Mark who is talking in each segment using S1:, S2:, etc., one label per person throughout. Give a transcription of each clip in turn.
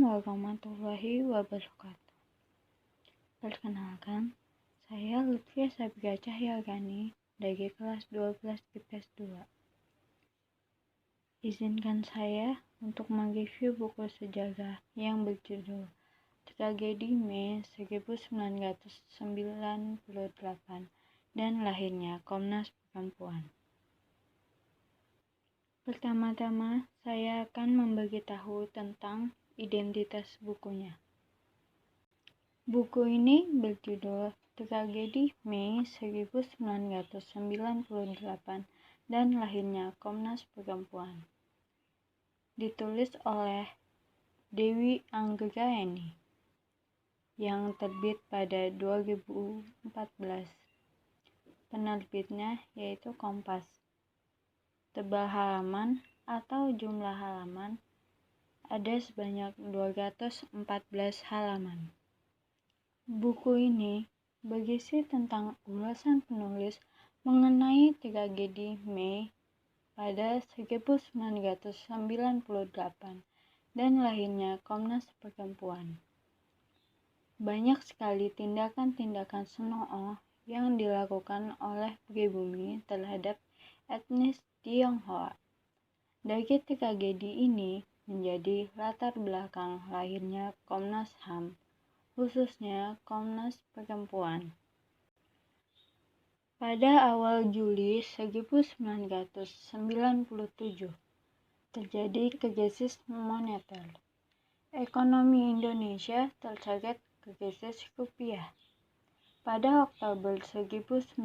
S1: warahmatullahi wabarakatuh. Perkenalkan, saya Lutfia Sabira Cahyagani dari kelas 12 IPS 2. Izinkan saya untuk mereview buku sejarah yang berjudul Tragedi Mei 1998 dan lahirnya Komnas Perempuan. Pertama-tama, saya akan memberitahu tentang identitas bukunya. Buku ini berjudul Tragedi Mei 1998 dan lahirnya Komnas Perempuan. Ditulis oleh Dewi Anggraeni yang terbit pada 2014. Penerbitnya yaitu Kompas. Tebal halaman atau jumlah halaman ada sebanyak 214 halaman. Buku ini berisi tentang ulasan penulis mengenai tragedi Mei pada 1998 dan lahirnya Komnas Perempuan. Banyak sekali tindakan-tindakan senonoh yang dilakukan oleh pribumi terhadap etnis Tionghoa. Dari tragedi ini menjadi latar belakang lahirnya Komnas HAM, khususnya Komnas Perempuan. Pada awal Juli 1997, terjadi krisis moneter. Ekonomi Indonesia terseret krisis rupiah. Pada Oktober 1997,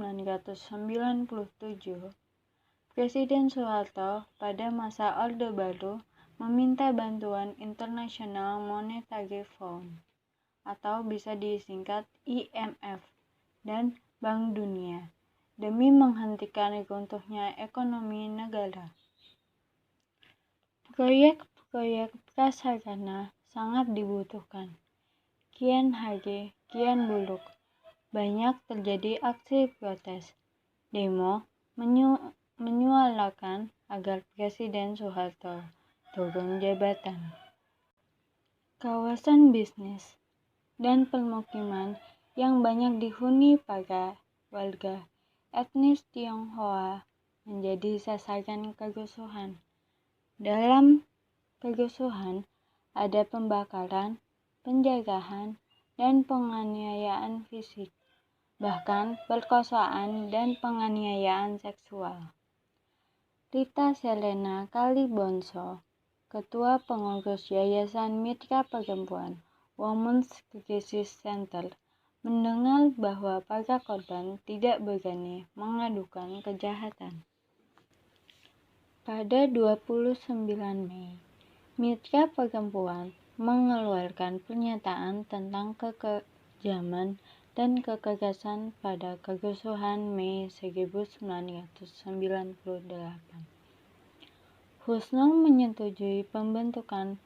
S1: Presiden Soeharto pada masa Orde Baru meminta bantuan International Monetary Fund atau bisa disingkat IMF dan Bank Dunia demi menghentikan runtuhnya ekonomi negara. Proyek-proyek prasarana sangat dibutuhkan. Kian hari, kian buruk. Banyak terjadi aksi protes, demo, menyuarakan agar Presiden Soeharto turun jabatan. Kawasan bisnis dan permukiman yang banyak dihuni para warga etnis Tionghoa menjadi sasaran kerusuhan. Dalam kerusuhan ada pembakaran, penjarahan, dan penganiayaan fisik, bahkan perkosaan dan penganiayaan seksual. Rita Selena Kalibonso, Ketua Pengurus Yayasan Mitra Perempuan Women's Crisis Center, mendengar bahwa para korban tidak berani mengadukan kejahatan. Pada 29 Mei, Mitra Perempuan mengeluarkan pernyataan tentang kekejaman dan kekerasan pada kerusuhan Mei 1998. Husnul menyetujui pembentukan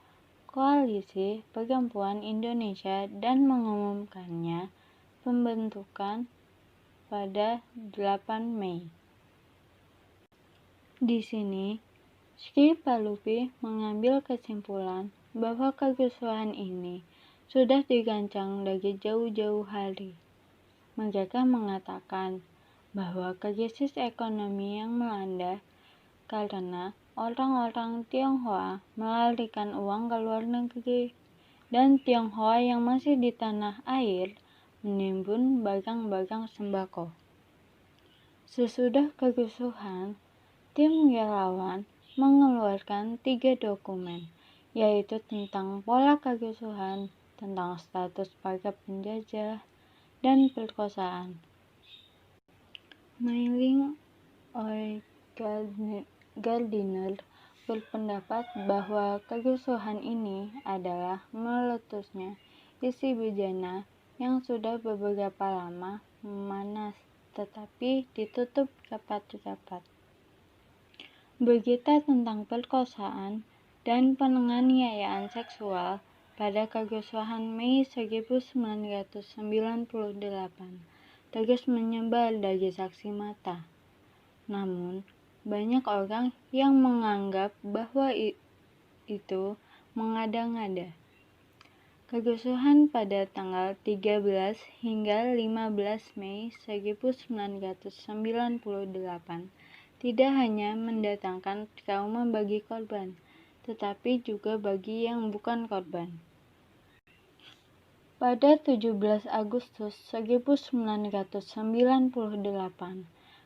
S1: Koalisi Perempuan Indonesia dan mengumumkannya pembentukan pada 8 Mei. Di sini, Sri Palupi mengambil kesimpulan bahwa kerusuhan ini sudah dirancang dari jauh-jauh hari. Mereka mengatakan bahwa krisis ekonomi yang melanda karena orang-orang Tionghoa melarikan uang ke luar negeri dan Tionghoa yang masih di tanah air menimbun barang-barang sembako. Sesudah kerusuhan, tim relawan mengeluarkan 3 dokumen, yaitu tentang pola kerusuhan, tentang status para penjajah, dan perkosaan. Mailing Oi Gardiner berpendapat bahwa kerusuhan ini adalah meletusnya isi bejana yang sudah beberapa lama memanas tetapi ditutup rapat-rapat. Berita tentang perkosaan dan penganiayaan seksual pada kerusuhan Mei 1998 terus menyebar dari saksi mata. Namun, banyak orang yang menganggap bahwa itu mengada-ngada. Kerusuhan pada tanggal 13 hingga 15 Mei 1998 tidak hanya mendatangkan trauma bagi korban, tetapi juga bagi yang bukan korban. Pada 17 Agustus 1998,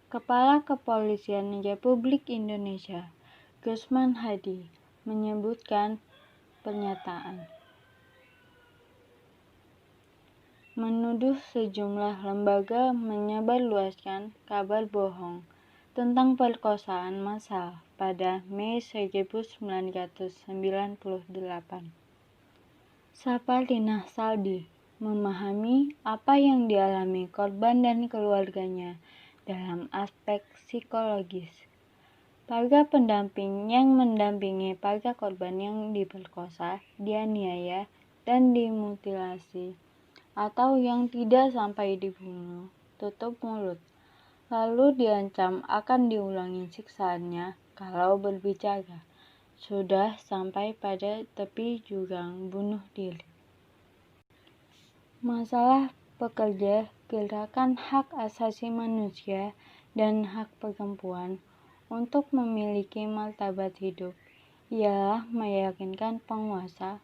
S1: Kepala Kepolisian Republik Indonesia, Gusman Hadi, menyebutkan pernyataan menuduh sejumlah lembaga menyebarluaskan kabar bohong tentang perkosaan massal pada Mei 1998. Saparina Saldi memahami apa yang dialami korban dan keluarganya dalam aspek psikologis. Para pendamping yang mendampingi para korban yang diperkosa, dianiaya, dan dimutilasi, atau yang tidak sampai dibunuh, tutup mulut, lalu diancam akan diulangi siksaannya kalau berbicara, sudah sampai pada tepi jurang bunuh diri. Masalah pekerja gerakan hak asasi manusia dan hak perempuan untuk memiliki martabat hidup ialah meyakinkan penguasa,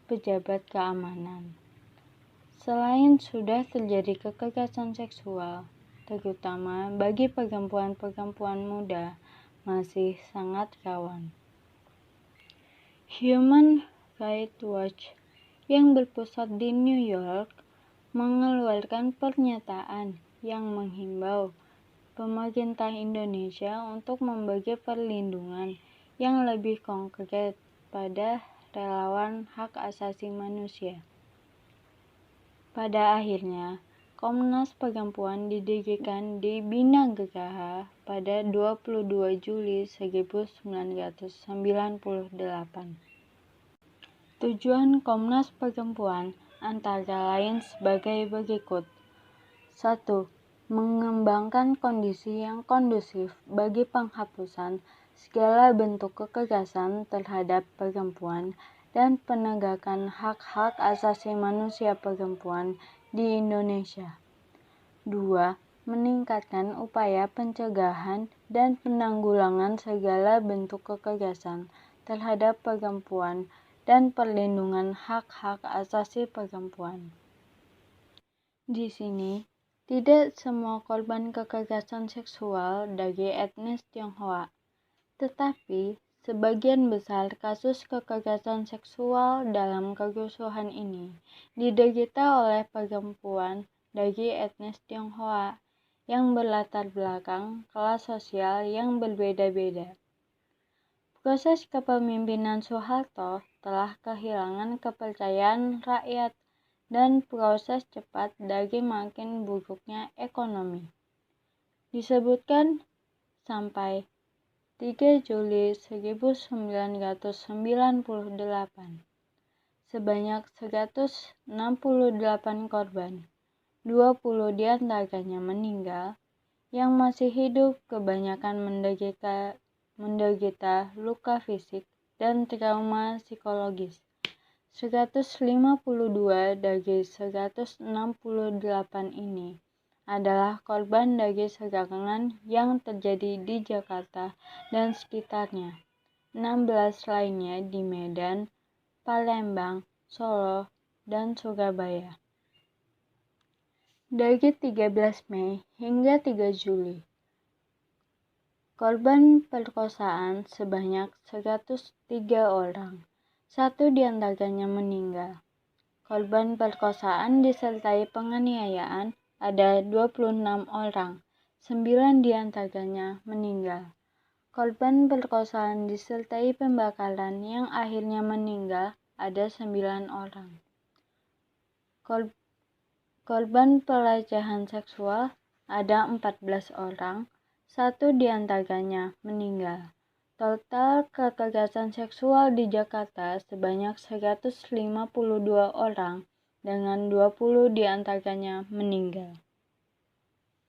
S1: pejabat keamanan. Selain sudah terjadi kekerasan seksual, terutama bagi perempuan-perempuan muda, masih sangat rawan. Human Rights Watch yang berpusat di New York mengeluarkan pernyataan yang menghimbau pemerintah Indonesia untuk memberi perlindungan yang lebih konkret pada relawan hak asasi manusia. Pada akhirnya, Komnas Perempuan didirikan di Bina Geraha pada 22 Juli 1998. Tujuan Komnas Perempuan antara lain sebagai berikut. 1. Mengembangkan kondisi yang kondusif bagi penghapusan segala bentuk kekerasan terhadap perempuan dan penegakan hak-hak asasi manusia perempuan di Indonesia. 2. Meningkatkan upaya pencegahan dan penanggulangan segala bentuk kekerasan terhadap perempuan dan perlindungan hak-hak asasi perempuan. Di sini, tidak semua korban kekerasan seksual dari etnis Tionghoa, tetapi sebagian besar kasus kekerasan seksual dalam kerusuhan ini diderita oleh perempuan dari etnis Tionghoa yang berlatar belakang kelas sosial yang berbeda-beda. Proses kepemimpinan Soeharto telah kehilangan kepercayaan rakyat dan proses cepat dari makin buruknya ekonomi. Disebutkan sampai 3 Juli 1998, sebanyak 168 korban, 20 diantaranya meninggal, yang masih hidup kebanyakan menderita luka fisik dan trauma psikologis. 152 dari 168 ini adalah korban dari serangan yang terjadi di Jakarta dan sekitarnya. 16 lainnya di Medan, Palembang, Solo, dan Surabaya. Dari 13 Mei hingga 3 Juli, korban perkosaan sebanyak 103 orang. 1 diantaranya meninggal. Korban perkosaan disertai penganiayaan ada 26 orang, 9 diantaranya meninggal. Korban perkosaan disertai pembakaran yang akhirnya meninggal ada 9 orang. Korban pelecehan seksual ada 14 orang, 1 diantaranya meninggal. Total kekerasan seksual di Jakarta sebanyak 152 orang, dengan 20 diantaranya meninggal.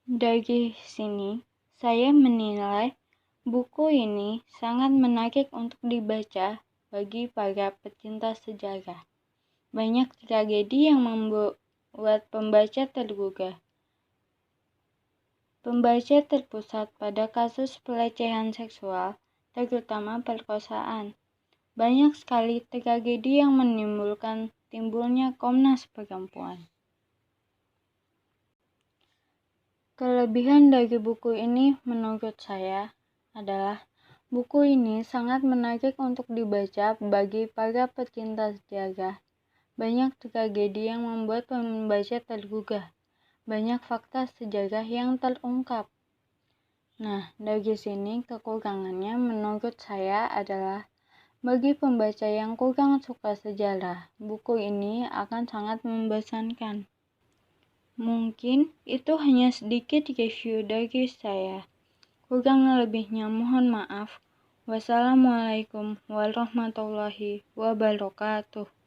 S1: Dari sini, saya menilai buku ini sangat menarik untuk dibaca bagi para pecinta sejarah. Banyak tragedi yang membuat pembaca tergugah. Pembaca terpusat pada kasus pelecehan seksual, terutama perkosaan. Banyak sekali tragedi yang menimbulkan timbulnya Komnas Perempuan. Kelebihan dari buku ini menurut saya adalah buku ini sangat menarik untuk dibaca bagi para pecinta sejarah. Banyak tragedi yang membuat pembaca tergugah. Banyak fakta sejarah yang terungkap. Nah, dari sini kekurangannya menurut saya adalah bagi pembaca yang kurang suka sejarah, buku ini akan sangat membosankan. Mungkin itu hanya sedikit review dari saya. Kurang lebihnya mohon maaf. Wassalamualaikum warahmatullahi wabarakatuh.